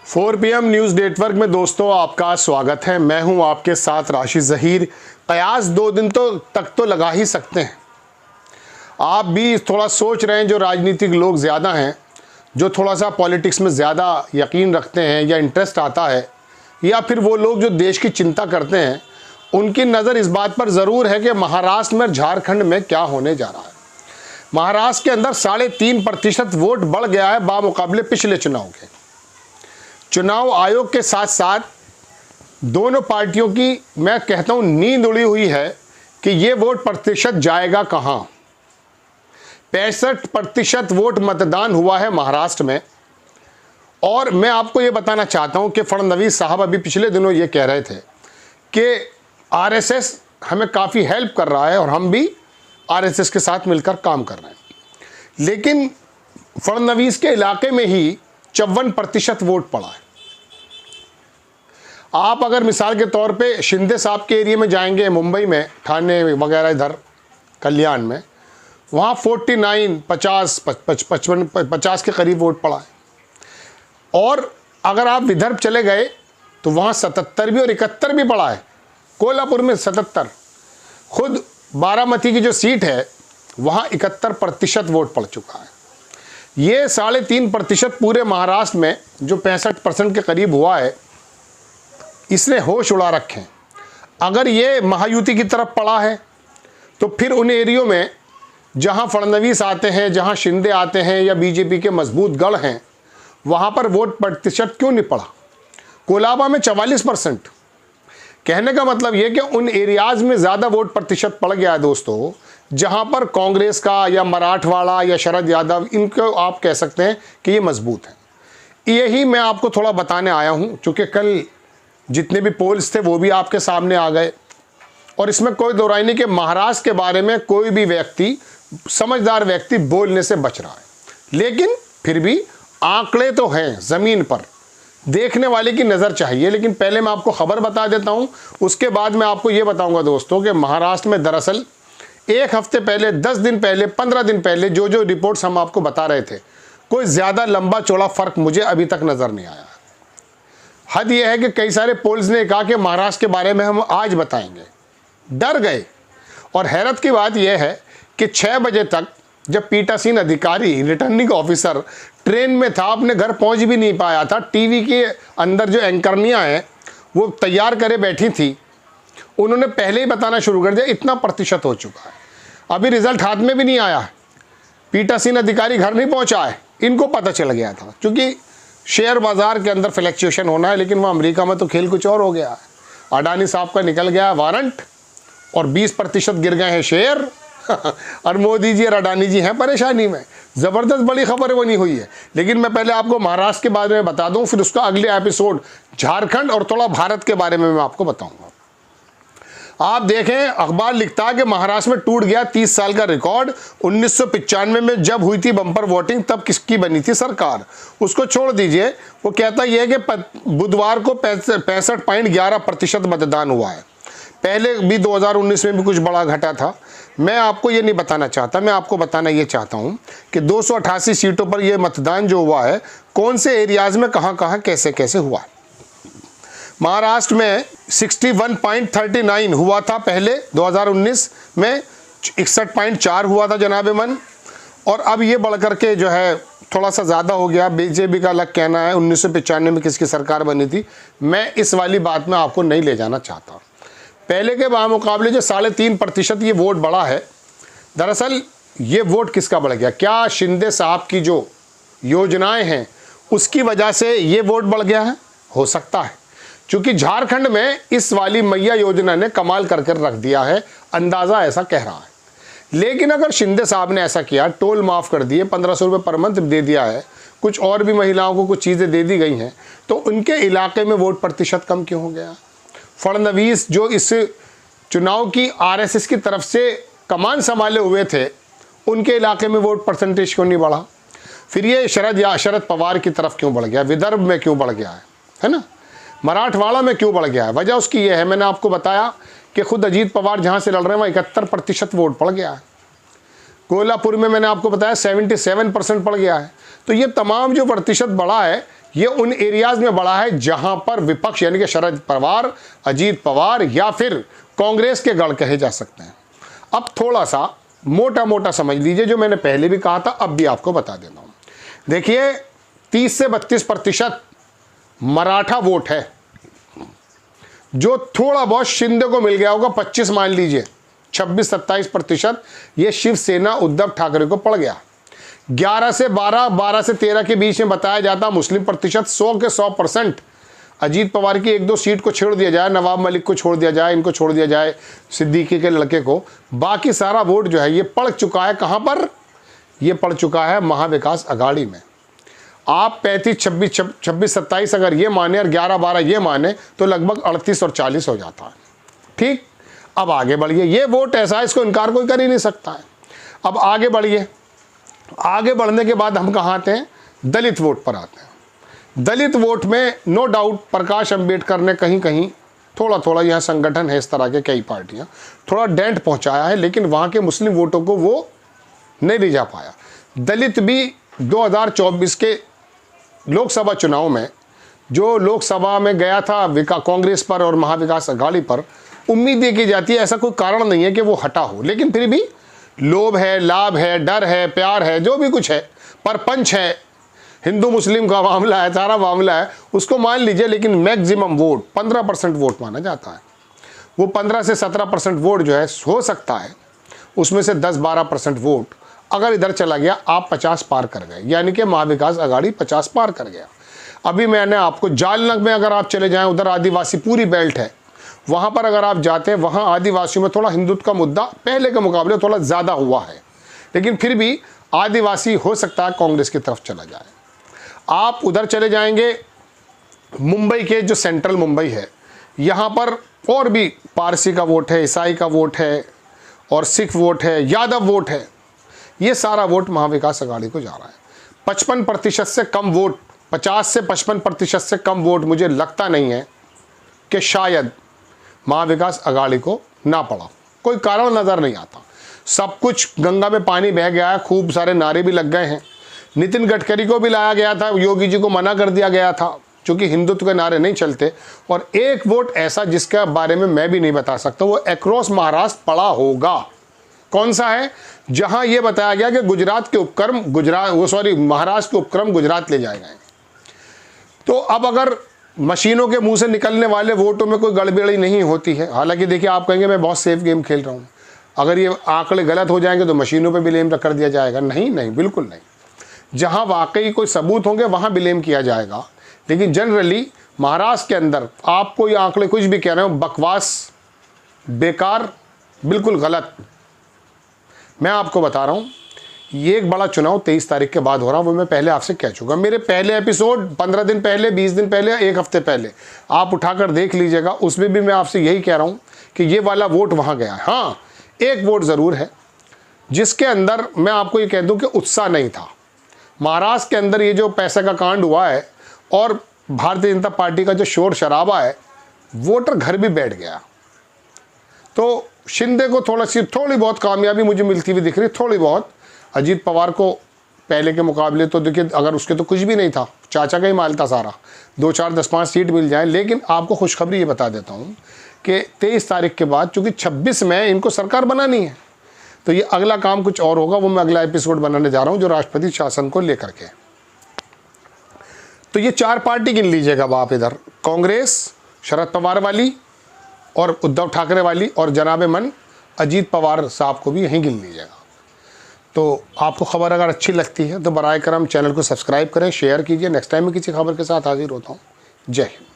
4 PM news network में दोस्तों आपका स्वागत है। मैं हूं आपके साथ राशिद ज़हीर। कयास 2 दिन तक तो लगा ही सकते हैं। आप भी थोड़ा सोच रहे हैं, जो राजनीतिक लोग ज़्यादा हैं, जो थोड़ा सा पॉलिटिक्स में ज़्यादा यकीन रखते हैं या इंटरेस्ट आता है, या फिर वो लोग जो देश की चिंता करते हैं, उनकी नज़र इस बात पर ज़रूर है कि महाराष्ट्र में, झारखंड में क्या होने जा रहा है। महाराष्ट्र के अंदर 3.5% वोट बढ़ गया है बामुकाबले पिछले चुनाव के। चुनाव आयोग के साथ साथ दोनों पार्टियों की मैं कहता हूं नींद उड़ी हुई है कि ये वोट प्रतिशत जाएगा कहां। 65% वोट मतदान हुआ है महाराष्ट्र में। और मैं आपको ये बताना चाहता हूं कि फडणवीस साहब अभी पिछले दिनों ये कह रहे थे कि आरएसएस हमें काफ़ी हेल्प कर रहा है और हम भी आरएसएस के साथ मिलकर काम कर रहे हैं। लेकिन फडणवीस के इलाके में ही 54% वोट पड़ा है। आप अगर मिसाल के तौर पे शिंदे साहब के एरिया में जाएंगे, मुंबई में, ठाणे वगैरह, इधर कल्याण में, वहाँ 49, 50, 50 के करीब वोट पड़ा है। और अगर आप विदर्भ चले गए तो वहाँ 77 भी और 71 भी पड़ा है। कोल्हापुर में 77, खुद बारामती की जो सीट है वहाँ 71% वोट पड़ चुका है। ये 3.5% पूरे महाराष्ट्र में जो 65% के करीब हुआ है, इसने होश उड़ा रखे हैं। अगर ये महायुति की तरफ पड़ा है तो फिर उन एरियो में जहां फडणवीस आते हैं, जहां शिंदे आते हैं या बीजेपी के मजबूत गढ़ हैं, वहां पर वोट प्रतिशत क्यों नहीं पड़ा। कोलाबा में 44%। कहने का मतलब ये कि उन एरियाज़ में ज़्यादा वोट प्रतिशत पड़ गया है दोस्तों, जहां पर कांग्रेस का या मराठवाड़ा या शरद यादव, इनको आप कह सकते हैं कि ये मजबूत है। यही मैं आपको थोड़ा बताने आया हूं, चूँकि कल जितने भी पोल्स थे वो भी आपके सामने आ गए। और इसमें कोई दो राय नहीं कि महाराष्ट्र के बारे में कोई भी व्यक्ति, समझदार व्यक्ति, बोलने से बच रहा है। लेकिन फिर भी आंकड़े तो हैं, ज़मीन पर देखने वाले की नज़र चाहिए। लेकिन पहले मैं आपको खबर बता देता हूं, उसके बाद मैं आपको ये बताऊंगा दोस्तों कि महाराष्ट्र में दरअसल 1 हफ्ते पहले, 10 दिन पहले, 15 दिन पहले जो रिपोर्ट्स हम आपको बता रहे थे, कोई ज़्यादा लंबा चौड़ा फ़र्क मुझे अभी तक नज़र नहीं आया। हद यह है कि कई सारे पोल्स ने कहा कि महाराष्ट्र के बारे में हम आज बताएंगे, डर गए। और हैरत की बात यह है कि 6 बजे तक जब पीठासीन अधिकारी, रिटर्निंग ऑफिसर ट्रेन में था, अपने घर पहुंच भी नहीं पाया था, टीवी के अंदर जो एंकरनियाँ हैं वो तैयार करे बैठी थी, उन्होंने पहले ही बताना शुरू कर दिया इतना प्रतिशत हो चुका है। अभी रिजल्ट हाथ में भी नहीं आया, पीठासीन अधिकारी घर नहीं पहुँचा है, इनको पता चल गया था। क्योंकि शेयर बाज़ार के अंदर फ्लक्चुएशन होना है, लेकिन वहाँ अमेरिका में तो खेल कुछ और हो गया है। अडानी साहब का निकल गया वारंट और 20% गिर गए हैं शेयर और मोदी जी और अडानी जी हैं परेशानी में। ज़बरदस्त बड़ी खबर बनी हुई है। लेकिन मैं पहले आपको महाराष्ट्र के बारे में बता दूं, फिर उसका अगले एपिसोड झारखंड और थोड़ा भारत के बारे में मैं आपको बताऊंगा। आप देखें, अखबार लिखता है कि महाराष्ट्र में टूट गया 30 साल का रिकॉर्ड। 1995 में जब हुई थी बम्पर वोटिंग, तब किसकी बनी थी सरकार, उसको छोड़ दीजिए। वो कहता यह है कि बुधवार को 65.11% मतदान हुआ है। पहले भी 2019 में भी कुछ बड़ा घटा था। मैं आपको ये नहीं बताना चाहता, मैं आपको बताना ये चाहता हूँ कि 288 सीटों पर यह मतदान जो हुआ है, कौन से एरियाज़ में कहाँ कहाँ कैसे कैसे हुआ। महाराष्ट्र में 61.39 हुआ था पहले 2019 में, 61.4 हुआ था जनाबे मन। और अब ये बढ़ करके जो है थोड़ा सा ज़्यादा हो गया। बीजेपी का अलग कहना है 1995 में किसकी सरकार बनी थी। मैं इस वाली बात में आपको नहीं ले जाना चाहता। पहले के बामुकाबले जो 3.5% ये वोट बढ़ा है, दरअसल ये वोट किसका बढ़ गया? क्या शिंदे साहब की जो योजनाएं हैं उसकी वजह से ये वोट बढ़ गया है? हो सकता है, क्योंकि झारखंड में इस वाली मैया योजना ने कमाल करके रख दिया है, अंदाज़ा ऐसा कह रहा है। लेकिन अगर शिंदे साहब ने ऐसा किया, टोल माफ़ कर दिए, 1500 रुपये पर मंथ दे दिया है, कुछ और भी महिलाओं को कुछ चीज़ें दे दी गई हैं, तो उनके इलाके में वोट प्रतिशत कम क्यों हो गया? फडणवीस जो इस चुनाव की आरएसएस की तरफ से कमान संभाले हुए थे, उनके इलाके में वोट परसेंटेज क्यों नहीं बढ़ा? फिर ये शरद पवार की तरफ क्यों बढ़ गया? विदर्भ में क्यों बढ़ गया है ना? मराठवाड़ा में क्यों बढ़ गया है? वजह उसकी ये है, मैंने आपको बताया कि खुद अजीत पवार जहाँ से लड़ रहे हैं वहाँ 71% वोट पड़ गया है। कोल्हापुर में मैंने आपको बताया 77% पड़ गया है। तो ये तमाम जो प्रतिशत बढ़ा है ये उन एरियाज में बढ़ा है जहां पर विपक्ष यानी कि शरद पवार, अजीत पवार या फिर कांग्रेस के गढ़ कहे जा सकते हैं। अब थोड़ा सा मोटा मोटा समझ लीजिए, जो मैंने पहले भी कहा था अब भी आपको बता देता हूं। देखिए 30 से 32% मराठा वोट है जो थोड़ा बहुत शिंदे को मिल गया होगा। 25 मान लीजिए, 26-27% ये शिवसेना उद्धव ठाकरे को पड़ गया। 11 से 12, 12 से 13 के बीच में बताया जाता मुस्लिम प्रतिशत 100 के 100%। अजीत पवार की 1-2 सीट को छोड़ दिया जाए, नवाब मलिक को छोड़ दिया जाए, इनको छोड़ दिया जाए, सिद्दीकी के लड़के को, बाकी सारा वोट जो है ये पड़ चुका है। कहाँ पर ये पड़ चुका है? महाविकास अघाड़ी में। आप 35, 26, 27 अगर ये माने और 11, 12 ये माने तो लगभग 38 और 40 हो जाता है। ठीक, अब आगे बढ़िए। ये वोट ऐसा है, इसको इनकार कोई कर ही नहीं सकता है। अब आगे बढ़िए। आगे बढ़ने के बाद हम कहाँ आते हैं? दलित वोट पर आते हैं। दलित वोट में नो डाउट प्रकाश अंबेडकर ने कहीं कहीं थोड़ा थोड़ा, यहाँ संगठन है इस तरह के कई पार्टियाँ, थोड़ा डेंट पहुँचाया है, लेकिन वहाँ के मुस्लिम वोटों को वो नहीं ले जा पाया। दलित भी 2024 के लोकसभा चुनाव में, जो लोकसभा में गया था कांग्रेस पर और महाविकास अघाड़ी पर, उम्मीद ये की जाती है, ऐसा कोई कारण नहीं है कि वो हटा हो, लेकिन फिर भी लोभ है, लाभ है, डर है, प्यार है, जो भी कुछ है, परपंच है, हिंदू मुस्लिम का मामला है, सारा मामला है, उसको मान लीजिए। लेकिन मैक्सिमम वोट 15% वोट माना जाता है। वो 15 से 17% वोट जो है हो सकता है उसमें से 10-12% वोट अगर इधर चला गया, आप 50 पार कर गए, यानी कि महाविकास अघाड़ी 50 पार कर गया। अभी मैंने आपको जालनग में अगर आप चले जाएं, उधर आदिवासी पूरी बेल्ट है, वहाँ पर अगर आप जाते हैं, वहाँ आदिवासियों में थोड़ा हिंदुत्व का मुद्दा पहले के मुकाबले थोड़ा ज़्यादा हुआ है, लेकिन फिर भी आदिवासी हो सकता है कांग्रेस की तरफ चला जाए। आप उधर चले जाएंगे मुंबई के, जो सेंट्रल मुंबई है, यहाँ पर और भी पारसी का वोट है, ईसाई का वोट है और सिख वोट है, यादव वोट है। ये सारा वोट महाविकास अघाड़ी को जा रहा है। 55% से कम वोट, 50 से 55% से कम वोट मुझे लगता नहीं है कि शायद महाविकास अघाड़ी को ना पड़ा। कोई कारण नज़र नहीं आता। सब कुछ गंगा में पानी बह गया है, खूब सारे नारे भी लग गए हैं। नितिन गडकरी को भी लाया गया था, योगी जी को मना कर दिया गया था क्योंकि हिंदुत्व के नारे नहीं चलते। और एक वोट ऐसा जिसके बारे में मैं भी नहीं बता सकता, वो अक्रॉस महाराष्ट्र पड़ा होगा। कौन सा है? जहां ये बताया गया कि गुजरात के उपक्रम महाराष्ट्र के उपक्रम गुजरात ले जाए गए। तो अब अगर मशीनों के मुंह से निकलने वाले वोटों में कोई गड़बड़ी नहीं होती है, हालांकि देखिए आप कहेंगे मैं बहुत सेफ गेम खेल रहा हूं, अगर ये आंकड़े गलत हो जाएंगे तो मशीनों पे ब्लेम कर दिया जाएगा। नहीं नहीं, बिल्कुल नहीं। जहां वाकई कोई सबूत होंगे वहां ब्लेम किया जाएगा, लेकिन जनरली महाराष्ट्र के अंदर आपको ये आंकड़े कुछ भी कह रहे हो, बकवास, बेकार, बिल्कुल गलत। मैं आपको बता रहा हूँ, ये एक बड़ा चुनाव 23 तारीख के बाद हो रहा है। वो मैं पहले आपसे कह चुका, मेरे पहले एपिसोड 15 दिन पहले, 20 दिन पहले, एक हफ्ते पहले आप उठाकर देख लीजिएगा। उसमें भी मैं आपसे यही कह रहा हूँ कि ये वाला वोट वहाँ गया है। हाँ, एक वोट ज़रूर है जिसके अंदर मैं आपको ये कह दूँ कि उत्साह नहीं था। महाराष्ट्र के अंदर ये जो पैसे का कांड हुआ है और भारतीय जनता पार्टी का जो शोर शराबा है, वोटर घर भी बैठ गया। तो शिंदे को थोड़ी बहुत कामयाबी मुझे मिलती हुई दिख रही, थोड़ी बहुत। अजीत पवार को पहले के मुकाबले तो देखिए, अगर उसके तो कुछ भी नहीं था, चाचा का ही माल था सारा, 2, 4, 10, 5 सीट मिल जाए। लेकिन आपको खुशखबरी ये बता देता हूँ कि 23 तारीख के बाद, चूँकि 26 में इनको सरकार बनानी है, तो ये अगला काम कुछ और होगा। वो मैं अगला एपिसोड बनाने जा रहा हूँ, जो राष्ट्रपति शासन को लेकर के। तो ये 4 पार्टी गिन लीजिएगा अब आप इधर, कांग्रेस शरद पवार वाली और उद्धव ठाकरे वाली, और जनाबे मन अजीत पवार साहब को भी यहीं गिन लीजिएगा। तो आपको खबर अगर अच्छी लगती है तो बराए करम चैनल को सब्सक्राइब करें, शेयर कीजिए। नेक्स्ट टाइम में किसी खबर के साथ हाजिर होता हूँ। जय हिंद।